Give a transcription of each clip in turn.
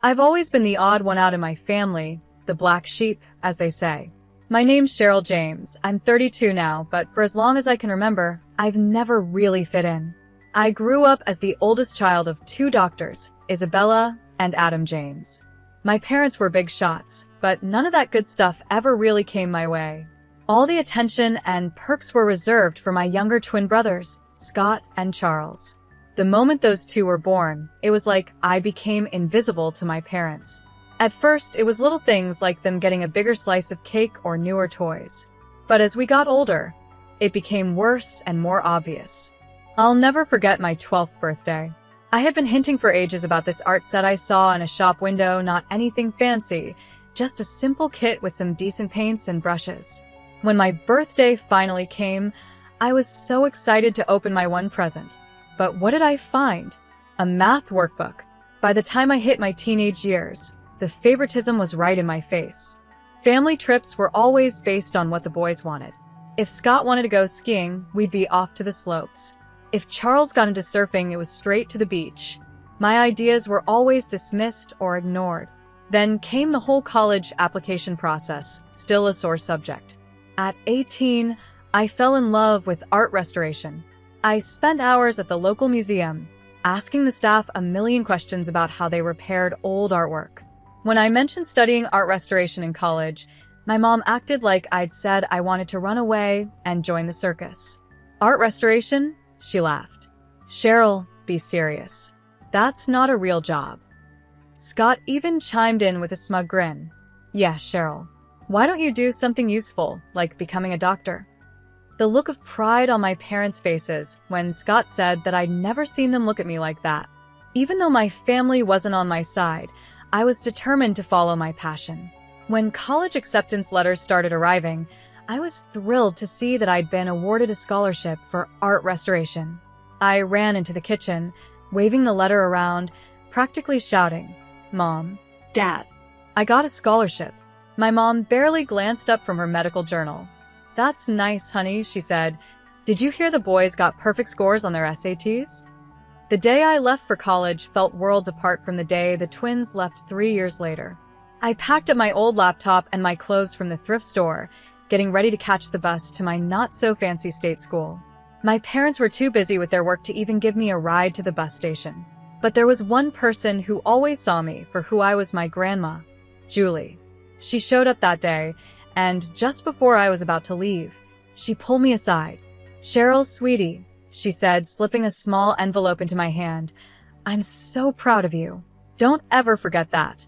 I've always been the odd one out in my family, the black sheep, as they say. My name's Cheryl James. I'm 32 now, but for as long as I can remember, I've never really fit in. I grew up as the oldest child of two doctors, Isabella and Adam James. My parents were big shots, but none of that good stuff ever really came my way. All the attention and perks were reserved for my younger twin brothers, Scott and Charles. The moment those two were born, it was like I became invisible to my parents. At first, it was little things like them getting a bigger slice of cake or newer toys. But as we got older, it became worse and more obvious. I'll never forget my 12th birthday. I had been hinting for ages about this art set I saw in a shop window, not anything fancy, just a simple kit with some decent paints and brushes. When my birthday finally came, I was so excited to open my one present. But what did I find? A math workbook. By the time I hit my teenage years, the favoritism was right in my face. Family trips were always based on what the boys wanted. If Scott wanted to go skiing, we'd be off to the slopes. If Charles got into surfing, it was straight to the beach. My ideas were always dismissed or ignored. Then came the whole college application process, still a sore subject. At 18, I fell in love with art restoration. I spent hours at the local museum, asking the staff a million questions about how they repaired old artwork. When I mentioned studying art restoration in college, my mom acted like I'd said I wanted to run away and join the circus. Art restoration? She laughed. Cheryl, be serious. That's not a real job. Scott even chimed in with a smug grin. Yeah, Cheryl. Why don't you do something useful, like becoming a doctor? The look of pride on my parents' faces when Scott said that I'd never seen them look at me like that. Even though my family wasn't on my side, I was determined to follow my passion. When college acceptance letters started arriving, I was thrilled to see that I'd been awarded a scholarship for art restoration. I ran into the kitchen, waving the letter around, practically shouting, "Mom, Dad, I got a scholarship." My mom barely glanced up from her medical journal. "That's nice, honey," she said. "Did you hear the boys got perfect scores on their SATs?" The day I left for college felt worlds apart from the day the twins left 3 years later. I packed up my old laptop and my clothes from the thrift store, getting ready to catch the bus to my not-so-fancy state school. My parents were too busy with their work to even give me a ride to the bus station. But there was one person who always saw me for who I was, my grandma, Julie. She showed up that day, and just before I was about to leave, she pulled me aside. "Cheryl, sweetie," she said, slipping a small envelope into my hand. "I'm so proud of you. Don't ever forget that."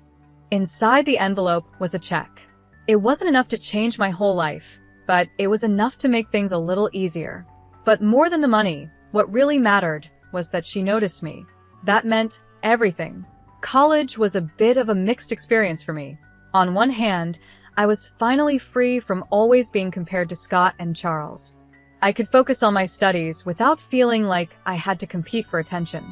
Inside the envelope was a check. It wasn't enough to change my whole life, but it was enough to make things a little easier. But more than the money, what really mattered was that she noticed me. That meant everything. College was a bit of a mixed experience for me. On one hand, I was finally free from always being compared to Scott and Charles. I could focus on my studies without feeling like I had to compete for attention.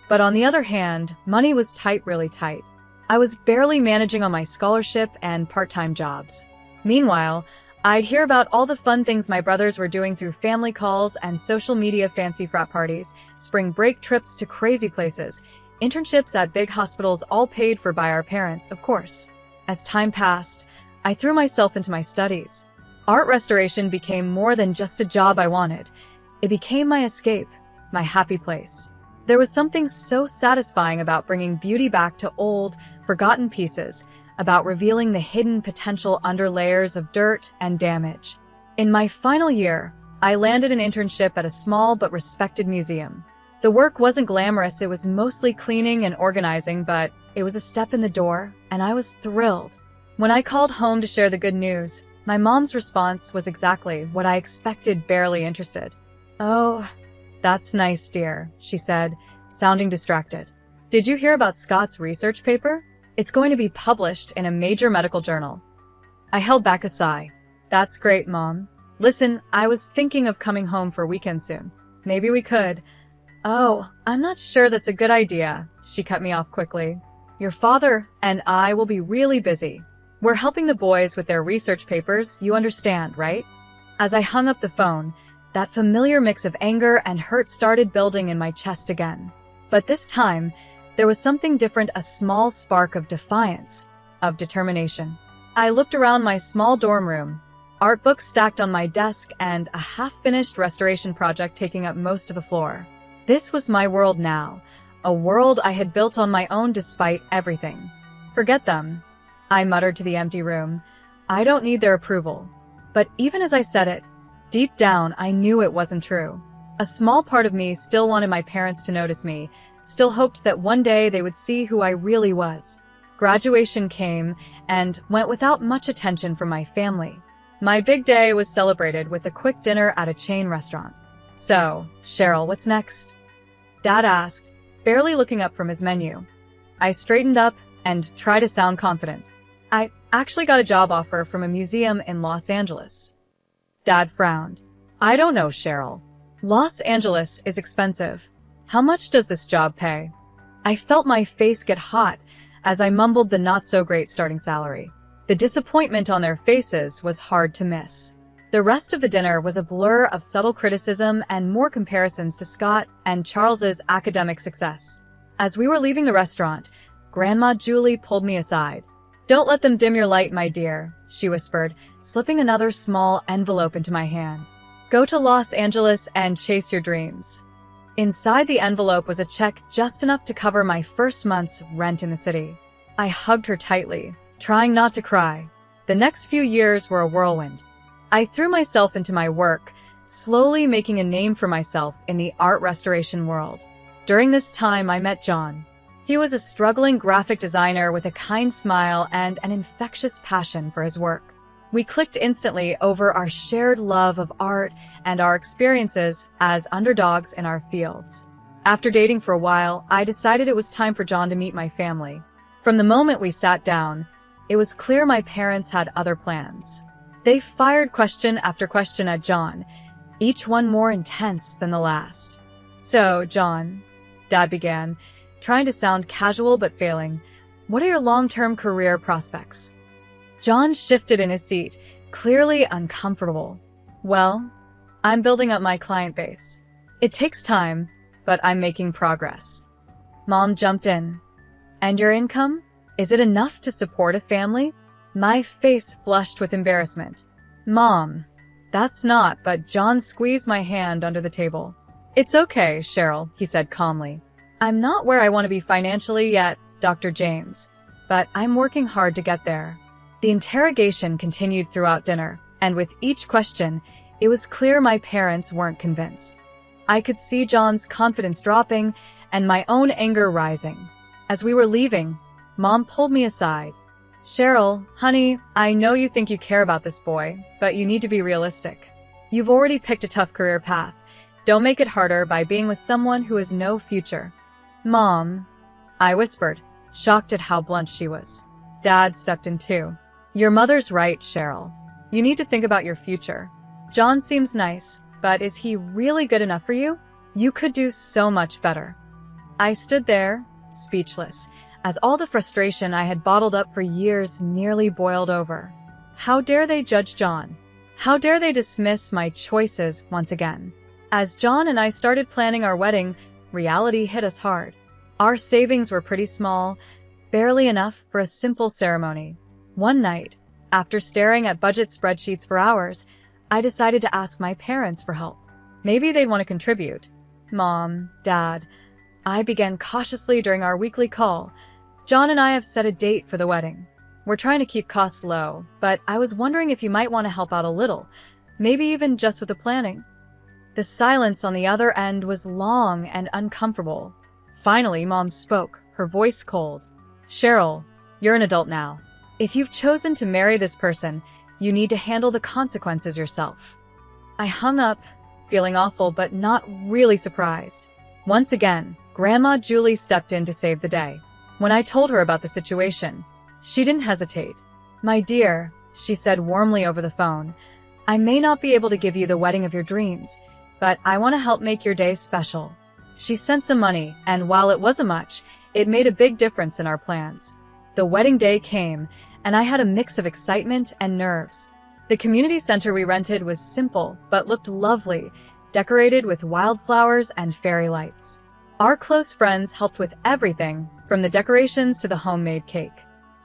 But on the other hand, money was tight, really tight. I was barely managing on my scholarship and part-time jobs. Meanwhile, I'd hear about all the fun things my brothers were doing through family calls and social media, fancy frat parties, spring break trips to crazy places, internships at big hospitals, all paid for by our parents, of course. As time passed, I threw myself into my studies. Art restoration became more than just a job I wanted. It became my escape, my happy place. There was something so satisfying about bringing beauty back to old, forgotten pieces, about revealing the hidden potential under layers of dirt and damage. In my final year, I landed an internship at a small but respected museum. The work wasn't glamorous, it was mostly cleaning and organizing, but it was a step in the door, and I was thrilled. When I called home to share the good news, my mom's response was exactly what I expected, barely interested. "Oh, that's nice, dear," she said, sounding distracted. "Did you hear about Scott's research paper? It's going to be published in a major medical journal." I held back a sigh. "That's great, Mom. Listen, I was thinking of coming home for a weekend soon. Maybe we could." "Oh, I'm not sure that's a good idea," she cut me off quickly. "Your father and I will be really busy. We're helping the boys with their research papers, you understand, right?" As I hung up the phone, that familiar mix of anger and hurt started building in my chest again. But this time, There was something different, a small spark of defiance, of determination. I looked around my small dorm room, art books stacked on my desk and a half-finished restoration project taking up most of the floor. This was my world now, a world I had built on my own despite everything. Forget them, I muttered to the empty room. I don't need their approval. But even as I said it, deep down I knew it wasn't true. A small part of me still wanted my parents to notice me, still hoped that one day they would see who I really was. Graduation came and went without much attention from my family. My big day was celebrated with a quick dinner at a chain restaurant. "So, Cheryl, what's next?" Dad asked, barely looking up from his menu. I straightened up and tried to sound confident. "I actually got a job offer from a museum in Los Angeles." Dad frowned. "I don't know, Cheryl. Los Angeles is expensive. How much does this job pay?" I felt my face get hot as I mumbled the not-so-great starting salary. The disappointment on their faces was hard to miss. The rest of the dinner was a blur of subtle criticism and more comparisons to Scott and Charles's academic success. As we were leaving the restaurant, Grandma Julie pulled me aside. "Don't let them dim your light, my dear," she whispered, slipping another small envelope into my hand. "Go to Los Angeles and chase your dreams." Inside the envelope was a check just enough to cover my first month's rent in the city. I hugged her tightly, trying not to cry. The next few years were a whirlwind. I threw myself into my work, slowly making a name for myself in the art restoration world. During this time, I met John. He was a struggling graphic designer with a kind smile and an infectious passion for his work. We clicked instantly over our shared love of art and our experiences as underdogs in our fields. After dating for a while, I decided it was time for John to meet my family. From the moment we sat down, it was clear my parents had other plans. They fired question after question at John, each one more intense than the last. "So, John," Dad began, trying to sound casual but failing, "what are your long-term career prospects?" John shifted in his seat, clearly uncomfortable. "Well, I'm building up my client base. It takes time, but I'm making progress." Mom jumped in. "And your income? Is it enough to support a family?" My face flushed with embarrassment. "Mom, that's not," but John squeezed my hand under the table. "It's okay, Cheryl," he said calmly. "I'm not where I want to be financially yet, Dr. James, but I'm working hard to get there." The interrogation continued throughout dinner, and with each question, it was clear my parents weren't convinced. I could see John's confidence dropping and my own anger rising. As we were leaving, Mom pulled me aside. "Cheryl, honey, I know you think you care about this boy, but you need to be realistic. You've already picked a tough career path. Don't make it harder by being with someone who has no future." "Mom," I whispered, shocked at how blunt she was. Dad stepped in too. "Your mother's right, Cheryl. You need to think about your future. John seems nice, but is he really good enough for you? You could do so much better." I stood there, speechless, as all the frustration I had bottled up for years nearly boiled over. How dare they judge John? How dare they dismiss my choices once again? As John and I started planning our wedding, reality hit us hard. Our savings were pretty small, barely enough for a simple ceremony. One night, after staring at budget spreadsheets for hours, I decided to ask my parents for help. Maybe they'd want to contribute. "Mom, Dad," I began cautiously during our weekly call. "John and I have set a date for the wedding. We're trying to keep costs low, but I was wondering if you might want to help out a little, maybe even just with the planning." The silence on the other end was long and uncomfortable. Finally, Mom spoke, her voice cold. "Cheryl, you're an adult now. If you've chosen to marry this person, you need to handle the consequences yourself." I hung up, feeling awful but not really surprised. Once again, Grandma Julie stepped in to save the day. When I told her about the situation, she didn't hesitate. "My dear," she said warmly over the phone, "I may not be able to give you the wedding of your dreams, but I want to help make your day special." She sent some money, and while it wasn't much, it made a big difference in our plans. The wedding day came, and I had a mix of excitement and nerves. The community center we rented was simple, but looked lovely, decorated with wildflowers and fairy lights. Our close friends helped with everything, from the decorations to the homemade cake.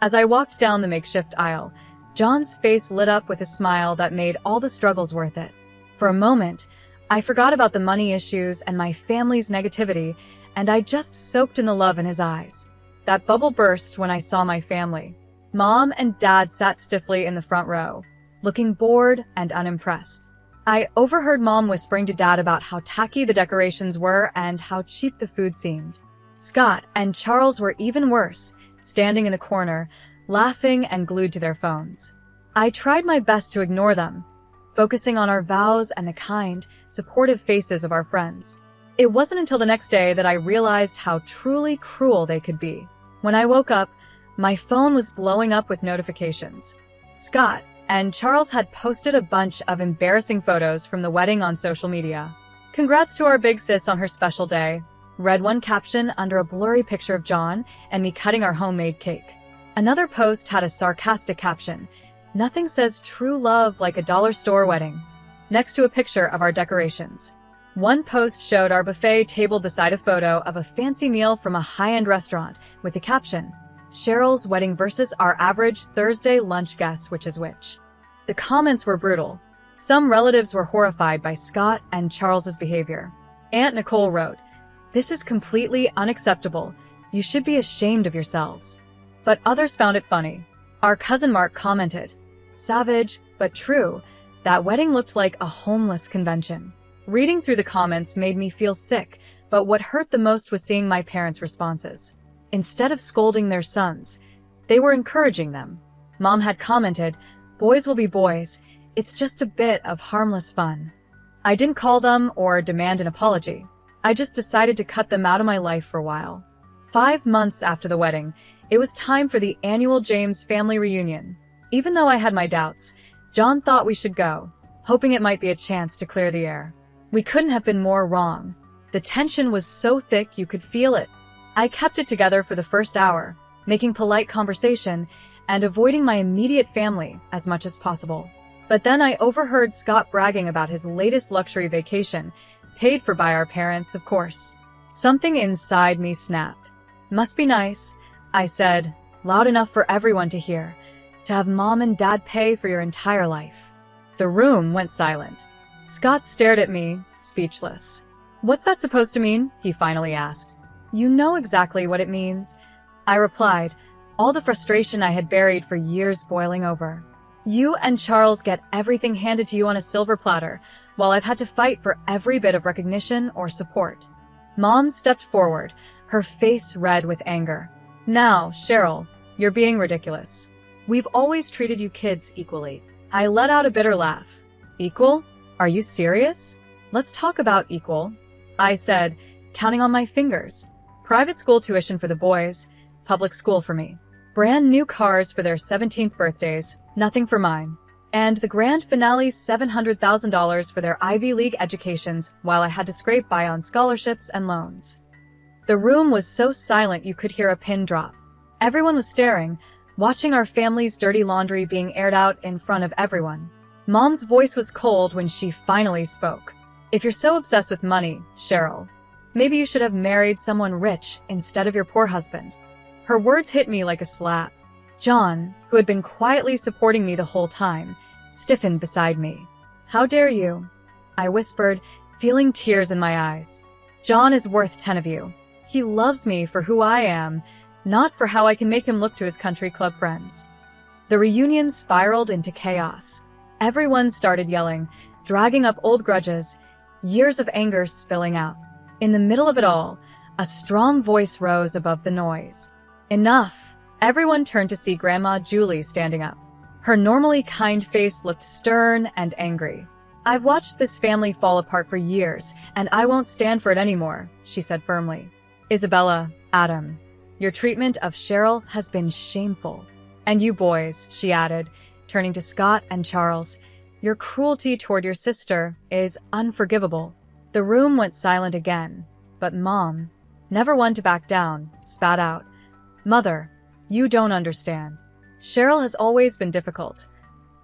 As I walked down the makeshift aisle, John's face lit up with a smile that made all the struggles worth it. For a moment, I forgot about the money issues and my family's negativity, and I just soaked in the love in his eyes. That bubble burst when I saw my family. Mom and Dad sat stiffly in the front row, looking bored and unimpressed. I overheard Mom whispering to Dad about how tacky the decorations were and how cheap the food seemed. Scott and Charles were even worse, standing in the corner, laughing and glued to their phones. I tried my best to ignore them, focusing on our vows and the kind, supportive faces of our friends. It wasn't until the next day that I realized how truly cruel they could be. When I woke up, my phone was blowing up with notifications. Scott and Charles had posted a bunch of embarrassing photos from the wedding on social media. "Congrats to our big sis on her special day," read one caption under a blurry picture of John and me cutting our homemade cake. Another post had a sarcastic caption, "Nothing says true love like a dollar store wedding," next to a picture of our decorations. One post showed our buffet table beside a photo of a fancy meal from a high-end restaurant with the caption, "Cheryl's wedding versus our average Thursday lunch guess which is which." The comments were brutal. Some relatives were horrified by Scott and Charles's behavior. Aunt Nicole wrote, "This is completely unacceptable. You should be ashamed of yourselves." But others found it funny. Our cousin Mark commented, "Savage, but true. That wedding looked like a homeless convention." Reading through the comments made me feel sick, but what hurt the most was seeing my parents' responses. Instead of scolding their sons, they were encouraging them. Mom had commented, "Boys will be boys. It's just a bit of harmless fun." I didn't call them or demand an apology. I just decided to cut them out of my life for a while. 5 months after the wedding, it was time for the annual James family reunion. Even though I had my doubts, John thought we should go, hoping it might be a chance to clear the air. We couldn't have been more wrong. The tension was so thick you could feel it. I kept it together for the first hour, making polite conversation and avoiding my immediate family as much as possible. But then I overheard Scott bragging about his latest luxury vacation, paid for by our parents, of course. Something inside me snapped. "Must be nice," I said, loud enough for everyone to hear, "to have Mom and Dad pay for your entire life." The room went silent. Scott stared at me, speechless. "What's that supposed to mean?" he finally asked. "You know exactly what it means," I replied, all the frustration I had buried for years boiling over. "You and Charles get everything handed to you on a silver platter, while I've had to fight for every bit of recognition or support." Mom stepped forward, her face red with anger. "Now, Cheryl, you're being ridiculous. We've always treated you kids equally." I let out a bitter laugh. "Equal? Are you serious? Let's talk about equal," I said, counting on my fingers. Private school tuition for the boys, public school for me. Brand new cars for their 17th birthdays, nothing for mine. And the grand finale $700,000 for their Ivy League educations while I had to scrape by on scholarships and loans. The room was so silent you could hear a pin drop. Everyone was staring, watching our family's dirty laundry being aired out in front of everyone. Mom's voice was cold when she finally spoke. "If you're so obsessed with money, Cheryl, maybe you should have married someone rich instead of your poor husband." Her words hit me like a slap. John, who had been quietly supporting me the whole time, stiffened beside me. "How dare you?" I whispered, feeling tears in my eyes. "John is worth 10 of you. He loves me for who I am, not for how I can make him look to his country club friends." The reunion spiraled into chaos. Everyone started yelling, dragging up old grudges, years of anger spilling out. In the middle of it all, a strong voice rose above the noise. "Enough!" Everyone turned to see Grandma Julie standing up. Her normally kind face looked stern and angry. "I've watched this family fall apart for years, and I won't stand for it anymore," she said firmly. "Isabella, Adam, your treatment of Cheryl has been shameful. And you boys," she added, turning to Scott and Charles, "your cruelty toward your sister is unforgivable." The room went silent again, but Mom, never one to back down, spat out, "Mother, you don't understand. Cheryl has always been difficult,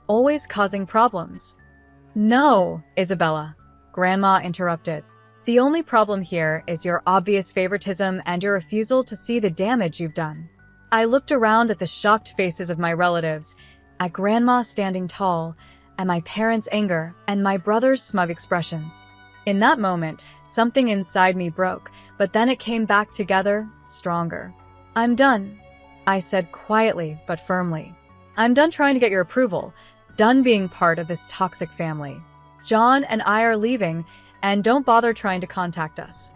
always causing problems." "No, Isabella," Grandma interrupted. The only problem here is your obvious favoritism and your refusal to see the damage you've done. I looked around at the shocked faces of my relatives, at Grandma standing tall, at my parents' anger, and my brother's smug expressions. In that moment, something inside me broke, but then it came back together, stronger. "I'm done," I said quietly but firmly. "I'm done trying to get your approval, done being part of this toxic family. John and I are leaving, and don't bother trying to contact us."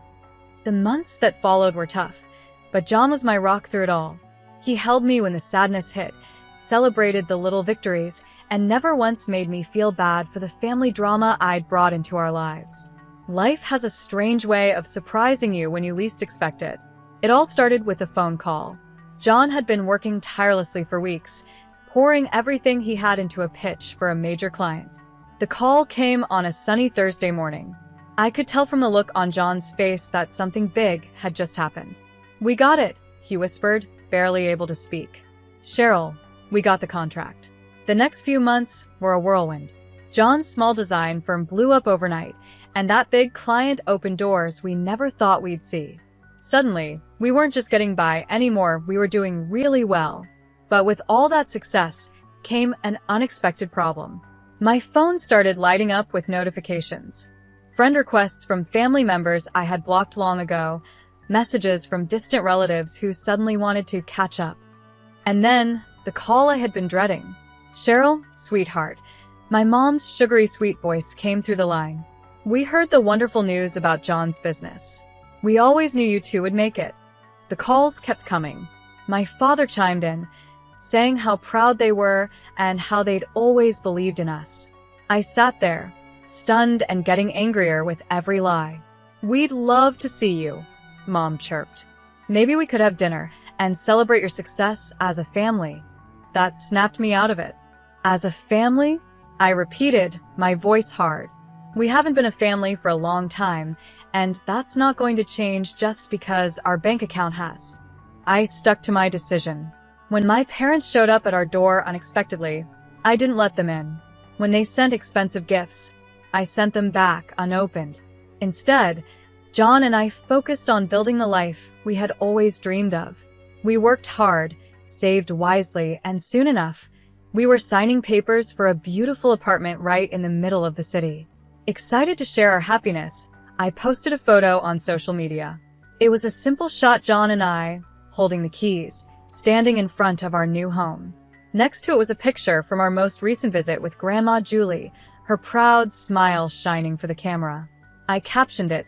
The months that followed were tough, but John was my rock through it all. He held me when the sadness hit, celebrated the little victories, and never once made me feel bad for the family drama I'd brought into our lives. Life has a strange way of surprising you when you least expect it. It all started with a phone call. John had been working tirelessly for weeks, pouring everything he had into a pitch for a major client. The call came on a sunny Thursday morning. I could tell from the look on John's face that something big had just happened. "We got it," he whispered, barely able to speak. "Cheryl, we got the contract." The next few months were a whirlwind. John's small design firm blew up overnight, and that big client opened doors we never thought we'd see. Suddenly, we weren't just getting by anymore, we were doing really well. But with all that success came an unexpected problem. My phone started lighting up with notifications. Friend requests from family members I had blocked long ago, messages from distant relatives who suddenly wanted to catch up. And then, the call I had been dreading. "Cheryl, sweetheart," my mom's sugary sweet voice came through the line. "We heard the wonderful news about John's business. We always knew you two would make it." The calls kept coming. My father chimed in, saying how proud they were and how they'd always believed in us. I sat there, stunned and getting angrier with every lie. "We'd love to see you," Mom chirped. "Maybe we could have dinner and celebrate your success as a family." That snapped me out of it. "As a family?" I repeated, my voice hard. "We haven't been a family for a long time, and that's not going to change just because our bank account has." I stuck to my decision. When my parents showed up at our door unexpectedly, I didn't let them in. When they sent expensive gifts, I sent them back unopened. Instead, John and I focused on building the life we had always dreamed of. We worked hard, saved wisely, and soon enough, we were signing papers for a beautiful apartment right in the middle of the city. Excited to share our happiness, I posted a photo on social media. It was a simple shot, John and I, holding the keys, standing in front of our new home. Next to it was a picture from our most recent visit with Grandma Julie, her proud smile shining for the camera. I captioned it,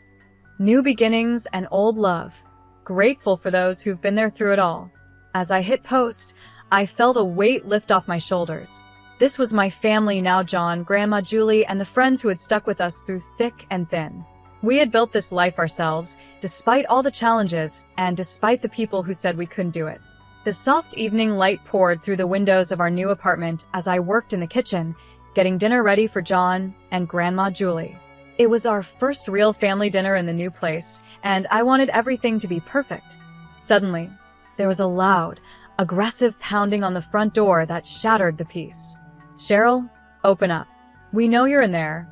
"New beginnings and old love. Grateful for those who've been there through it all." As I hit post, I felt a weight lift off my shoulders. This was my family now, John, Grandma Julie, and the friends who had stuck with us through thick and thin. We had built this life ourselves, despite all the challenges, and despite the people who said we couldn't do it. The soft evening light poured through the windows of our new apartment as I worked in the kitchen, getting dinner ready for John and Grandma Julie. It was our first real family dinner in the new place, and I wanted everything to be perfect. Suddenly, there was a loud, aggressive pounding on the front door that shattered the peace. "Cheryl, open up. We know you're in there."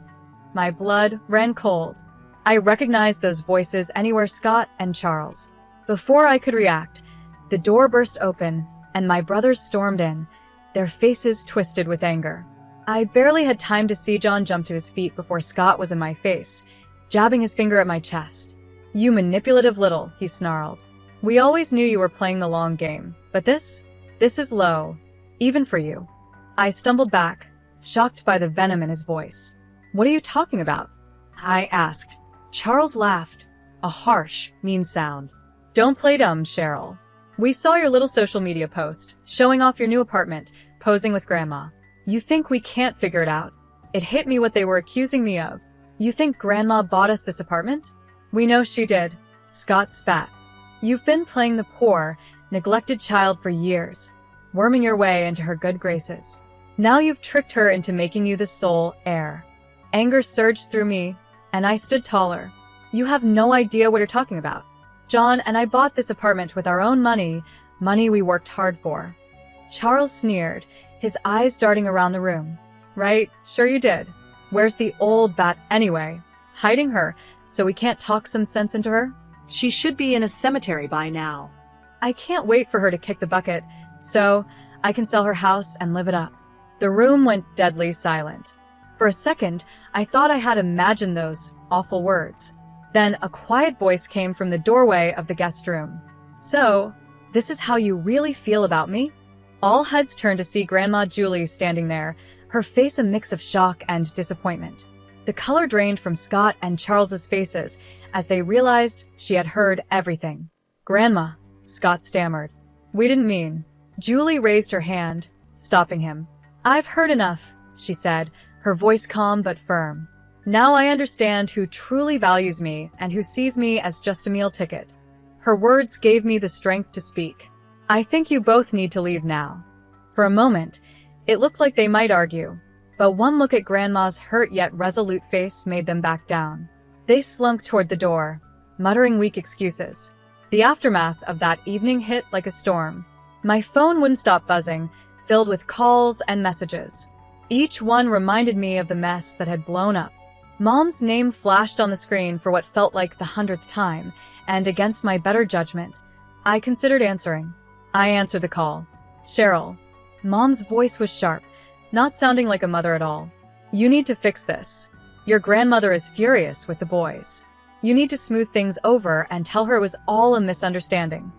My blood ran cold. I recognized those voices anywhere, Scott and Charles. Before I could react, the door burst open, and my brothers stormed in, their faces twisted with anger. I barely had time to see John jump to his feet before Scott was in my face, jabbing his finger at my chest. "You manipulative little," he snarled. "We always knew you were playing the long game, but this is low, even for you." I stumbled back, shocked by the venom in his voice. "What are you talking about?" I asked. Charles laughed, a harsh, mean sound. "Don't play dumb, Cheryl. We saw your little social media post, showing off your new apartment, posing with Grandma. You think we can't figure it out?" It hit me what they were accusing me of. "You think Grandma bought us this apartment?" "We know she did," Scott spat. "You've been playing the poor, neglected child for years, worming your way into her good graces. Now you've tricked her into making you the sole heir." Anger surged through me, and I stood taller. "You have no idea what you're talking about. John and I bought this apartment with our own money we worked hard for." Charles sneered, his eyes darting around the room. "Right, sure you did. Where's the old bat anyway?" Hiding her so we can't talk some sense into her? She should be in a cemetery by now. I can't wait for her to kick the bucket so I can sell her house and live it up. The room went deadly silent. For a second, I thought I had imagined those awful words. Then a quiet voice came from the doorway of the guest room. So, this is how you really feel about me? All heads turned to see Grandma Julie standing there, her face a mix of shock and disappointment. The color drained from Scott and Charles's faces as they realized she had heard everything. Grandma, Scott stammered. We didn't mean. Julie raised her hand, stopping him. I've heard enough, she said, her voice calm but firm. Now I understand who truly values me and who sees me as just a meal ticket. Her words gave me the strength to speak. I think you both need to leave now. For a moment, it looked like they might argue, but one look at Grandma's hurt yet resolute face made them back down. They slunk toward the door, muttering weak excuses. The aftermath of that evening hit like a storm. My phone wouldn't stop buzzing, filled with calls and messages. Each one reminded me of the mess that had blown up. Mom's name flashed on the screen for what felt like the 100th time, and against my better judgment, I considered answering. I answered the call. Cheryl. Mom's voice was sharp, not sounding like a mother at all. You need to fix this. Your grandmother is furious with the boys. You need to smooth things over and tell her it was all a misunderstanding.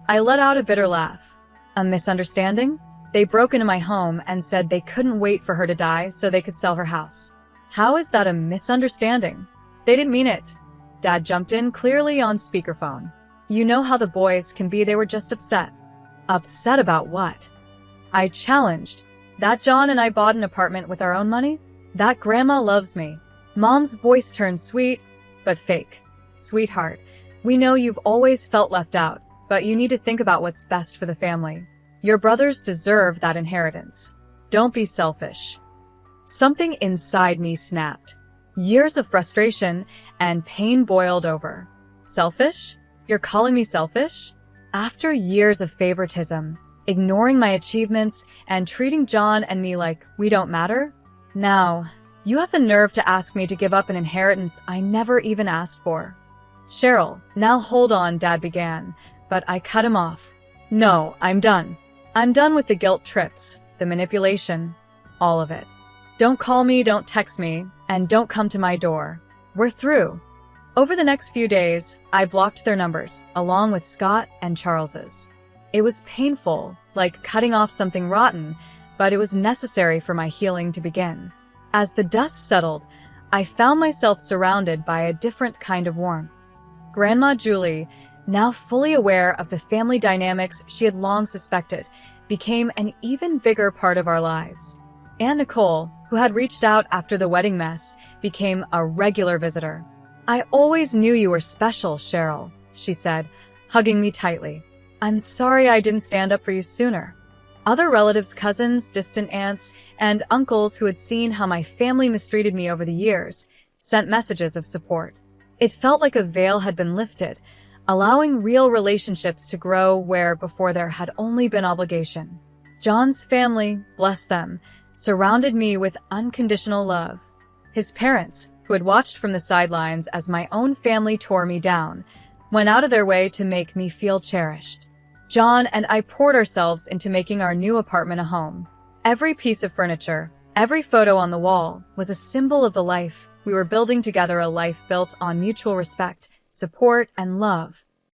I let out a bitter laugh. A misunderstanding? They broke into my home and said they couldn't wait for her to die so they could sell her house. How is that a misunderstanding? They didn't mean it. Dad jumped in, clearly on speakerphone. You know how the boys can be, they were just upset. Upset about what? I challenged. That John and I bought an apartment with our own money? That Grandma loves me. Mom's voice turned sweet, but fake. Sweetheart, we know you've always felt left out, but you need to think about what's best for the family. Your brothers deserve that inheritance. Don't be selfish. Something inside me snapped. Years of frustration and pain boiled over. Selfish? You're calling me selfish? After years of favoritism, ignoring my achievements, and treating John and me like we don't matter? Now, you have the nerve to ask me to give up an inheritance I never even asked for. Cheryl, now hold on, Dad began, but I cut him off. No, I'm done. I'm done with the guilt trips, the manipulation, all of it. Don't call me, don't text me, and don't come to my door. We're through. Over the next few days, I blocked their numbers, along with Scott and Charles's. It was painful, like cutting off something rotten, but it was necessary for my healing to begin. As the dust settled, I found myself surrounded by a different kind of warmth. Grandma Julie, now fully aware of the family dynamics she had long suspected, became an even bigger part of our lives. Aunt Nicole, who had reached out after the wedding mess, became a regular visitor. I always knew you were special, Cheryl, she said, hugging me tightly. I'm sorry I didn't stand up for you sooner. Other relatives, cousins, distant aunts, and uncles who had seen how my family mistreated me over the years sent messages of support. It felt like a veil had been lifted, allowing real relationships to grow where before there had only been obligation. John's family, bless them, surrounded me with unconditional love. His parents, who had watched from the sidelines as my own family tore me down, went out of their way to make me feel cherished. John and I poured ourselves into making our new apartment a home. Every piece of furniture, every photo on the wall was a symbol of the life we were building together, a life built on mutual respect, support, and love.